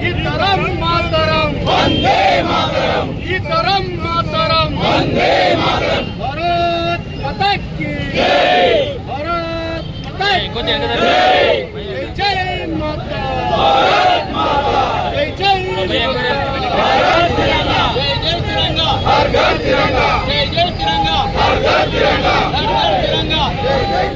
इतरम मातरम वंदे मातरम इतरम मातरम वंदे मातरम भारत माता की जय भारत माता की जय जय माता भारत माता जय जय भारत तिरंगा जय जय तिरंगा हर घर तिरंगा जय जय तिरंगा हर घर तिरंगा हर घर तिरंगा जय जय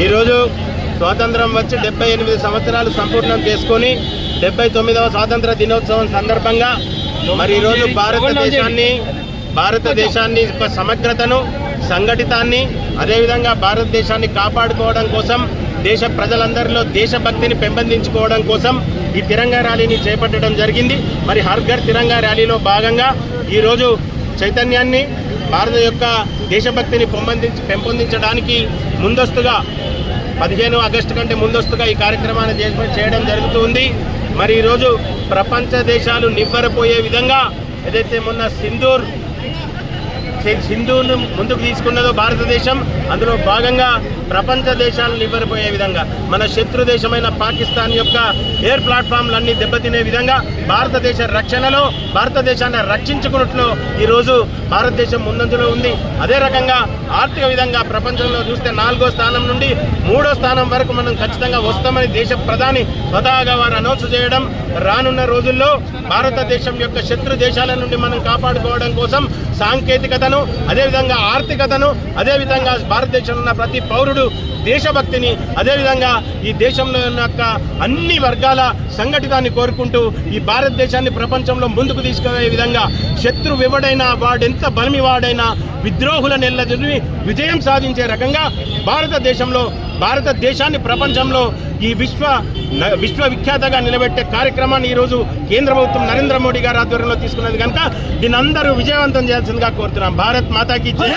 ఈరోజు స్వాతంత్రం వచ్చి 78 సంవత్సరాలు సంపూర్ణం చేసుకొని 79వ స్వాతంత్ర దినోత్సవం సందర్భంగా మరి ఈరోజు భారతదేశాన్ని ఒక సమగ్రతను సంఘటితాన్ని అదేవిధంగా భారతదేశాన్ని కాపాడుకోవడం కోసం దేశ ప్రజలందరిలో దేశభక్తిని పెంపొందించుకోవడం కోసం ఈ తిరంగా ర్యాలీని చేపట్టడం జరిగింది. మరి హర్ ఘర్ తిరంగా ర్యాలీలో భాగంగా ఈరోజు చైతన్యాన్ని భారత యొక్క దేశభక్తిని పెంపొందించడానికి ముందస్తుగా 15 ఆగస్టు కంటే ముందస్తుగా ఈ కార్యక్రమాన్ని చేయడం జరుగుతుంది. మరి ఈరోజు ప్రపంచ దేశాలు నివ్వెరపోయే విధంగా ఏదైతే మొన్న సింధూను ముందుకు తీసుకున్నదో భారతదేశం, అందులో భాగంగా ప్రపంచ దేశాలను నివ్వెరపోయే విధంగా మన శత్రు దేశమైన పాకిస్తాన్ యొక్క ఎయిర్ ప్లాట్ఫామ్లన్నీ దెబ్బతినే విధంగా భారతదేశ రక్షణలో భారతదేశాన్ని రక్షించుకున్నట్లు ఈరోజు భారతదేశం ముందంజలో ఉంది. అదే రకంగా ఆర్థిక విధంగా ప్రపంచంలో చూస్తే 4వ స్థానం నుండి 3వ స్థానం వరకు మనం ఖచ్చితంగా వస్తామని దేశ ప్రధాని స్వతహాగా వారు అనౌన్స్ చేయడం, రానున్న రోజుల్లో భారతదేశం యొక్క శత్రు దేశాల నుండి మనం కాపాడుకోవడం కోసం సాంకేతికతను, అదేవిధంగా ఆర్థికతను, అదేవిధంగా భారతదేశంలో ఉన్న ప్రతి పౌరుడు దేశభక్తిని, అదేవిధంగా ఈ దేశంలో ఉన్న అన్ని వర్గాల సంఘటితాన్ని కోరుకుంటూ ఈ భారతదేశాన్ని ప్రపంచంలో ముందుకు తీసుకునే విధంగా శత్రు ఎవడైనా వాడెంత బలమి వాడైనా విద్రోహుల నెల్లదిని విజయం సాధించే రకంగా భారతదేశాన్ని ప్రపంచంలో ఈ విశ్వవిఖ్యాతగా నిలబెట్టే కార్యక్రమాన్ని ఈరోజు కేంద్ర ప్రభుత్వం నరేంద్ర మోడీ గారి ఆధ్వర్యంలో తీసుకున్నది కనుక దీన్ని అందరూ విజయవంతం చేయాల్సిందిగా కోరుతున్నాం. భారత్ మాతాకి జై.